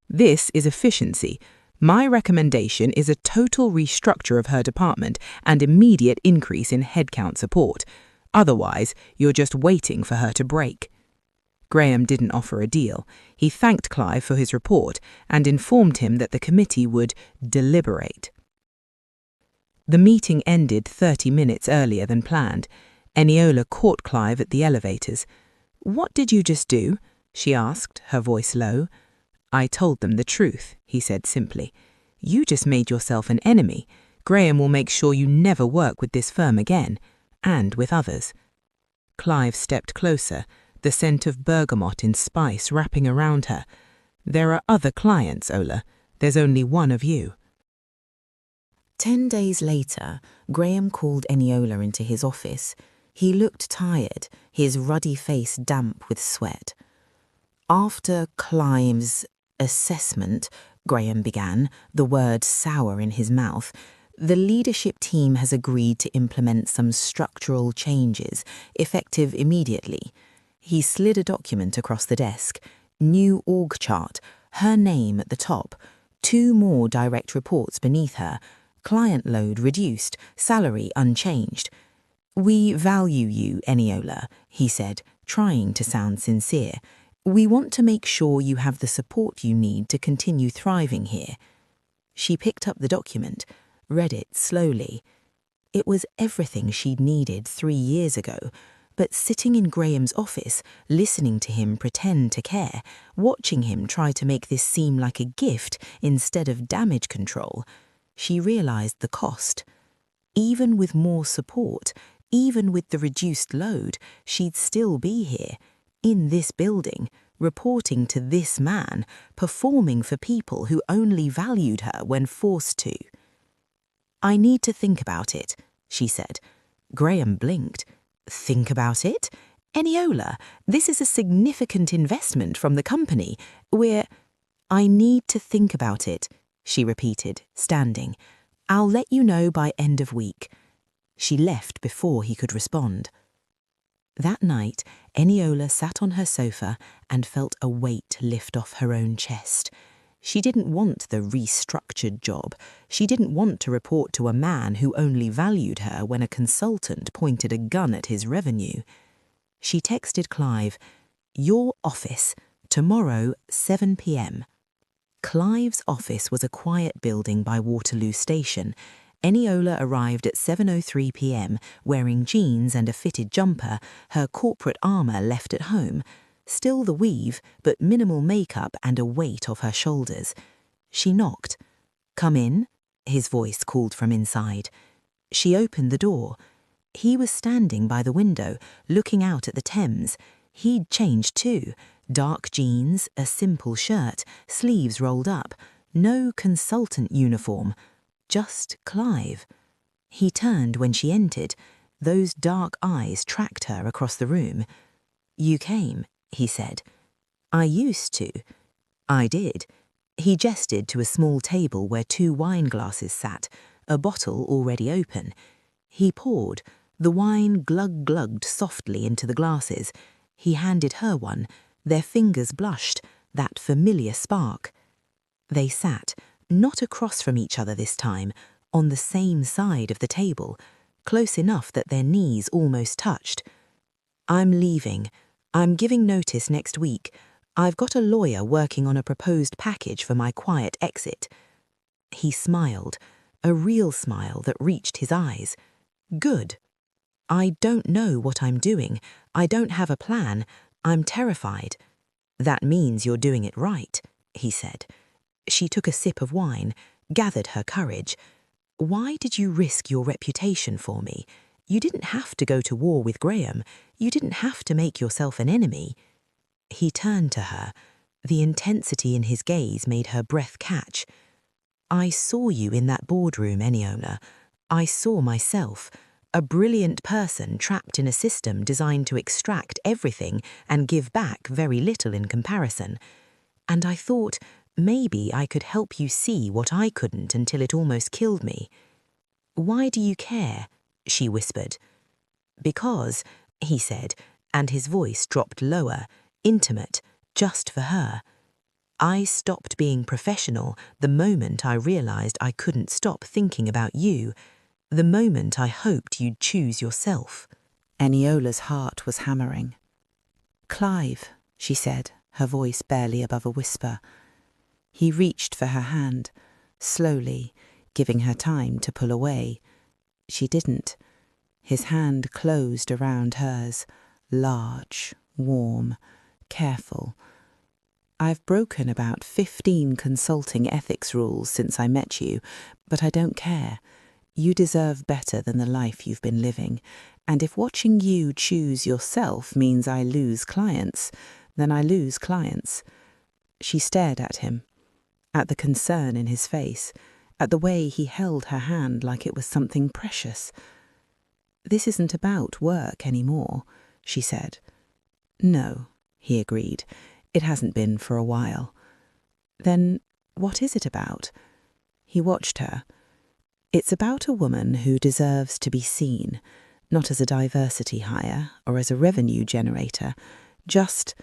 This is efficiency. My recommendation is a total restructure of her department and immediate increase in headcount support. Otherwise, you're just waiting for her to break. Graham didn't offer a deal. He thanked Clive for his report and informed him that the committee would deliberate. The meeting ended 30 minutes earlier than planned. Eniola caught Clive at the elevators. "What did you just do?" she asked, her voice low. "I told them the truth," he said simply. "You just made yourself an enemy. Graham will make sure you never work with this firm again, and with others." Clive stepped closer, the scent of bergamot in spice wrapping around her. "There are other clients, Ola. There's only one of you." 10 days later, Graham called Eniola into his office. He looked tired, his ruddy face damp with sweat. "After Clive's assessment," Graham began, the word sour in his mouth, "the leadership team has agreed to implement some structural changes, effective immediately." He slid a document across the desk. New org chart, her name at the top, 2 more direct reports beneath her, client load reduced, salary unchanged. "We value you, Eniola," he said, trying to sound sincere. "We want to make sure you have the support you need to continue thriving here." She picked up the document, read it slowly. It was everything she'd needed 3 years ago, but sitting in Graham's office, listening to him pretend to care, watching him try to make this seem like a gift instead of damage control, she realized the cost. Even with more support, even with the reduced load, she'd still be here, in this building, reporting to this man, performing for people who only valued her when forced to. "I need to think about it," she said. Graham blinked. "Think about it? Eniola, this is a significant investment from the company. "I need to think about it," she repeated, standing. "I'll let you know by end of week." She left before he could respond. That night, Eniola sat on her sofa and felt a weight lift off her own chest. She didn't want the restructured job. She didn't want to report to a man who only valued her when a consultant pointed a gun at his revenue. She texted Clive, "Your office, tomorrow, 7 p.m. Clive's office was a quiet building by Waterloo Station. Eniola arrived at 7:03 p.m, wearing jeans and a fitted jumper, her corporate armour left at home. Still the weave, but minimal makeup and a weight off her shoulders. She knocked. "Come in," his voice called from inside. She opened the door. He was standing by the window, looking out at the Thames. He'd changed too. Dark jeans, a simple shirt, sleeves rolled up. No consultant uniform. Just Clive. He turned when she entered. Those dark eyes tracked her across the room. "You came," he said. "I used to." "I did." He gestured to a small table where 2 wine glasses sat, a bottle already open. He poured. The wine glug-glugged softly into the glasses. He handed her one. Their fingers blushed, that familiar spark. They sat, not across from each other this time, on the same side of the table, close enough that their knees almost touched. "I'm leaving. I'm giving notice next week. I've got a lawyer working on a proposed package for my quiet exit." He smiled, a real smile that reached his eyes. "Good. I don't know what I'm doing. I don't have a plan. I'm terrified." "That means you're doing it right," he said. She took a sip of wine, gathered her courage. "Why did you risk your reputation for me? You didn't have to go to war with Graham. You didn't have to make yourself an enemy." He turned to her. The intensity in his gaze made her breath catch. "I saw you in that boardroom, Eniola. I saw myself. A brilliant person trapped in a system designed to extract everything and give back very little in comparison. And I thought, maybe I could help you see what I couldn't until it almost killed me. Why do you care? She whispered. Because, he said, and his voice dropped lower, intimate, just for her. I stopped being professional the moment I realized I couldn't stop thinking about you, the moment I hoped you'd choose yourself. Eniola's heart was hammering. Clive, she said, her voice barely above a whisper. He reached for her hand, slowly, giving her time to pull away. She didn't. His hand closed around hers, large, warm, careful. I've broken about 15 consulting ethics rules since I met you, but I don't care. You deserve better than the life you've been living, and if watching you choose yourself means I lose clients, then I lose clients. She stared at him, at the concern in his face, at the way he held her hand like it was something precious. This isn't about work anymore, she said. No, he agreed. It hasn't been for a while. Then what is it about? He watched her. It's about a woman who deserves to be seen, not as a diversity hire or as a revenue generator, just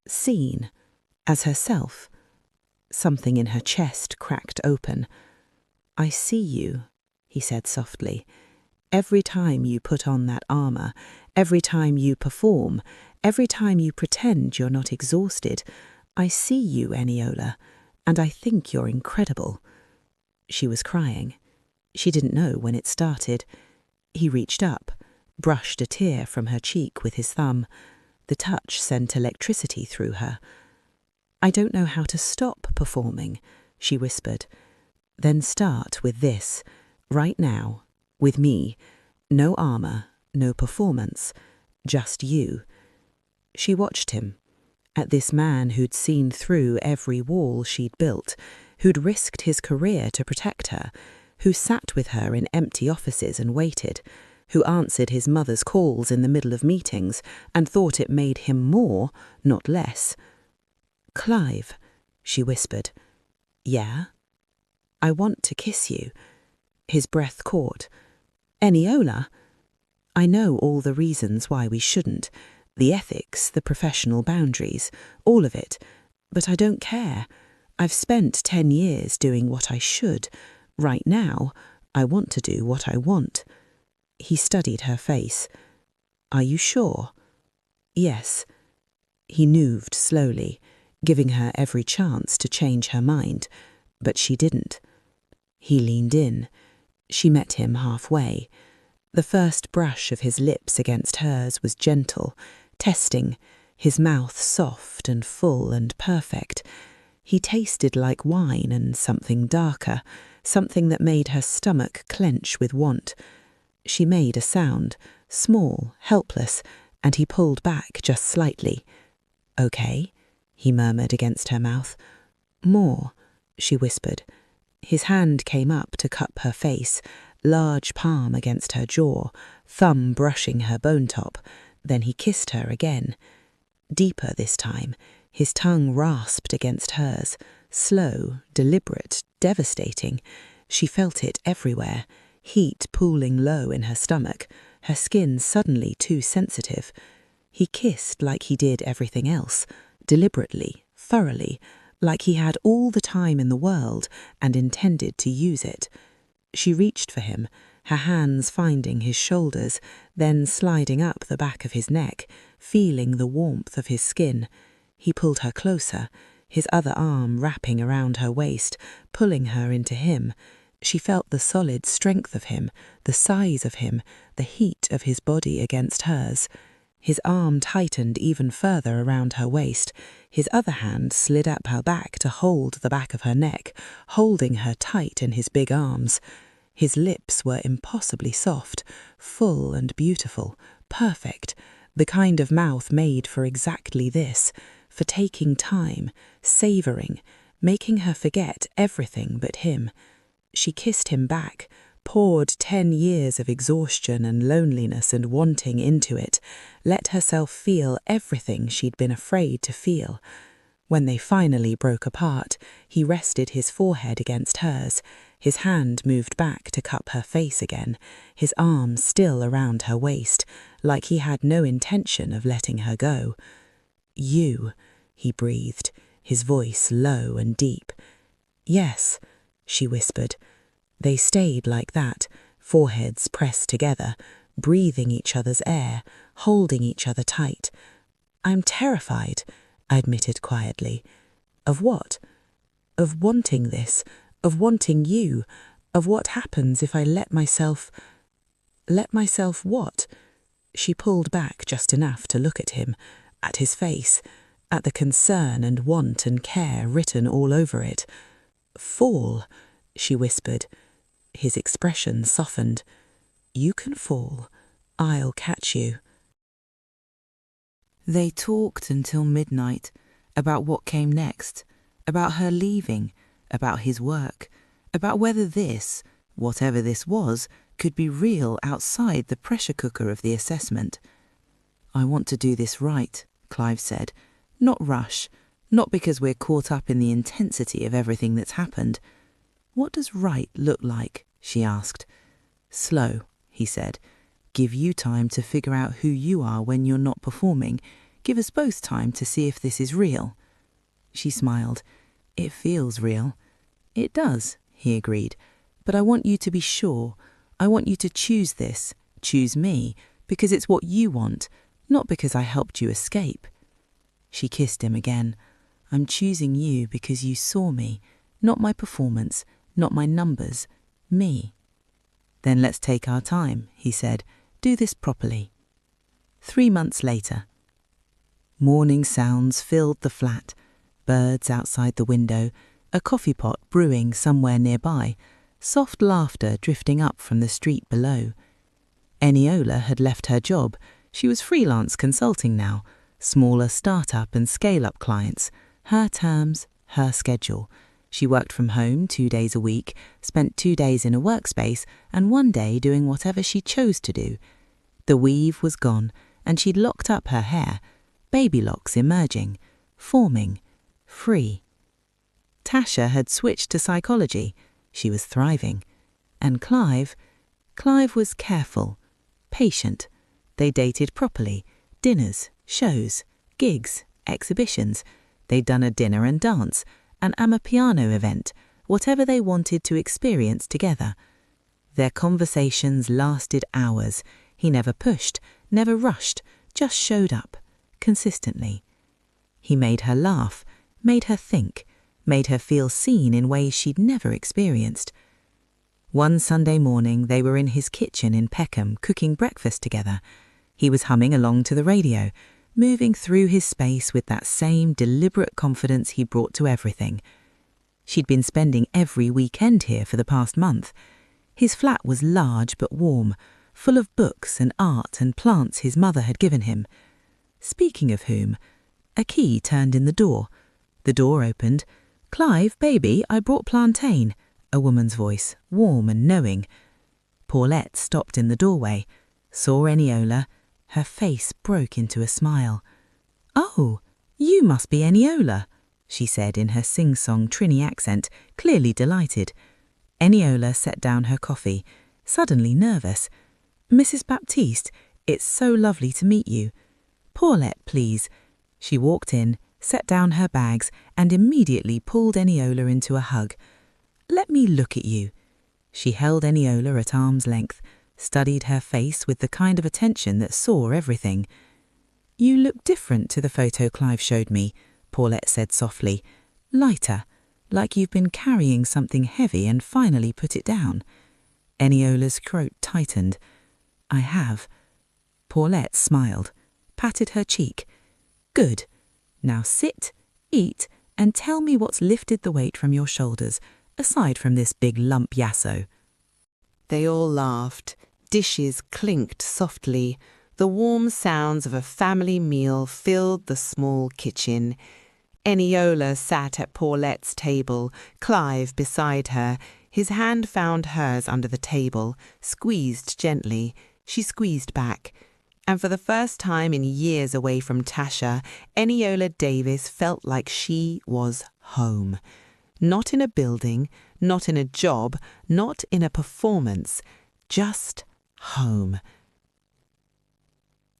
seen as herself. Something in her chest cracked open. I see you, he said softly. Every time you put on that armour, every time you perform, every time you pretend you're not exhausted, I see you, Eniola, and I think you're incredible. She was crying. She didn't know when it started. He reached up, brushed a tear from her cheek with his thumb. The touch sent electricity through her. I don't know how to stop performing, she whispered. Then start with this, right now, with me. No armour, no performance, just you. She watched him, at this man who'd seen through every wall she'd built, who'd risked his career to protect her, who sat with her in empty offices and waited, who answered his mother's calls in the middle of meetings and thought it made him more, not less. Clive, she whispered. Yeah? I want to kiss you. His breath caught. Eniola? I know all the reasons why we shouldn't, the ethics, the professional boundaries, all of it, but I don't care. I've spent 10 years doing what I should. Right now, I want to do what I want. He studied her face. Are you sure? Yes. He moved slowly, giving her every chance to change her mind, but she didn't. He leaned in. She met him halfway. The first brush of his lips against hers was gentle, testing, his mouth soft and full and perfect. He tasted like wine and something darker, something that made her stomach clench with want. She made a sound, small, helpless, and he pulled back just slightly. Okay, he murmured against her mouth. More, she whispered. His hand came up to cup her face, large palm against her jaw, thumb brushing her bone top. Then he kissed her again. Deeper this time, his tongue rasped against hers, slow, deliberate, devastating. She felt it everywhere, heat pooling low in her stomach, her skin suddenly too sensitive. He kissed like he did everything else, deliberately, thoroughly, like he had all the time in the world and intended to use it. She reached for him, her hands finding his shoulders, then sliding up the back of his neck, feeling the warmth of his skin. He pulled her closer, his other arm wrapping around her waist, pulling her into him. She felt the solid strength of him, the size of him, the heat of his body against hers. His arm tightened even further around her waist. His other hand slid up her back to hold the back of her neck, holding her tight in his big arms. His lips were impossibly soft, full and beautiful, perfect, the kind of mouth made for exactly this, for taking time, savouring, making her forget everything but him. She kissed him back, poured 10 years of exhaustion and loneliness and wanting into it, let herself feel everything she'd been afraid to feel. When they finally broke apart, he rested his forehead against hers. His hand moved back to cup her face again, his arm still around her waist, like he had no intention of letting her go. "You," he breathed, his voice low and deep. "Yes," she whispered. They stayed like that, foreheads pressed together, breathing each other's air, holding each other tight. "I'm terrified," I admitted quietly. "Of what?" "Of wanting this, of wanting you, of what happens if I let myself—" "Let myself what?" She pulled back just enough to look at him, at his face, at the concern and want and care written all over it. "Fall," she whispered. His expression softened. "You can fall. I'll catch you." They talked until midnight, about what came next, about her leaving, about his work, about whether this, whatever this was, could be real outside the pressure cooker of the assessment. "I want to do this right," Clive said. "Not rush, not because we're caught up in the intensity of everything that's happened." "What does right look like?" she asked. "Slow," he said. "Give you time to figure out who you are when you're not performing. Give us both time to see if this is real." She smiled. "It feels real." "It does," he agreed. "But I want you to be sure. I want you to choose this, choose me, because it's what you want, not because I helped you escape." She kissed him again. "I'm choosing you because you saw me, not my performance, not my numbers, me." "Then let's take our time," he said. "Do this properly." 3 months later. Morning sounds filled the flat, birds outside the window, a coffee pot brewing somewhere nearby, soft laughter drifting up from the street below. Eniola had left her job. She was freelance consulting now, smaller start-up and scale-up clients, her terms, her schedule. She worked from home 2 days a week, spent 2 days in a workspace, and 1 day doing whatever she chose to do. The weave was gone, and she'd locked up her hair, baby locks emerging, forming, free. Tasha had switched to psychology. She was thriving. And Clive was careful, patient. They dated properly, dinners, shows, gigs, exhibitions. They'd done a dinner and dance, an Amapiano event, whatever they wanted to experience together. Their conversations lasted hours. He never pushed, never rushed, just showed up, consistently. He made her laugh, made her think, made her feel seen in ways she'd never experienced. One Sunday morning they were in his kitchen in Peckham cooking breakfast together. He was humming along to the radio, moving through his space with that same deliberate confidence he brought to everything. She'd been spending every weekend here for the past month. His flat was large but warm, full of books and art and plants his mother had given him. Speaking of whom, a key turned in the door. The door opened. "Clive, baby, I brought plantain," a woman's voice, warm and knowing. Paulette stopped in the doorway, saw Eniola. Her face broke into a smile. "Oh, you must be Eniola," she said in her sing-song Trini accent, clearly delighted. Eniola set down her coffee, suddenly nervous. "Mrs. Baptiste, it's so lovely to meet you. Paulette, please." She walked in, set down her bags, and immediately pulled Eniola into a hug. "Let me look at you." She held Eniola at arm's length, studied her face with the kind of attention that saw everything. "You look different to the photo Clive showed me," Paulette said softly. "Lighter, like you've been carrying something heavy and finally put it down." Eniola's throat tightened. "I have." Paulette smiled, patted her cheek. "Good. Now sit, eat, and tell me what's lifted the weight from your shoulders, aside from this big lump yasso." They all laughed. Dishes clinked softly. The warm sounds of a family meal filled the small kitchen. Eniola sat at Paulette's table, Clive beside her, His hand found hers under the table, squeezed gently. She squeezed back. And for the first time in years away from Tasha, Eniola Davies felt like she was home. Not in a building, not in a job, not in a performance, just home.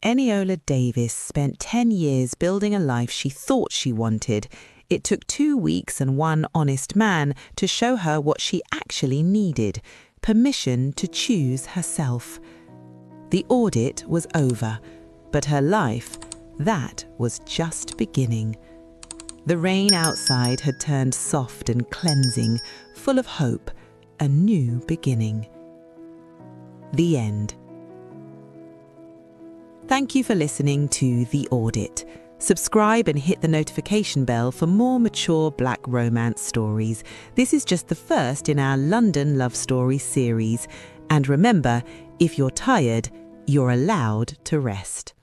Eniola Davies spent 10 years building a life she thought she wanted. It took 2 weeks and one honest man to show her what she actually needed, permission to choose herself. The audit was over, but her life, that was just beginning. The rain outside had turned soft and cleansing, full of hope, a new beginning. The end. Thank you for listening to The Audit. Subscribe and hit the notification bell for more mature black romance stories. This is just the first in our London love story series. And remember, if you're tired, you're allowed to rest.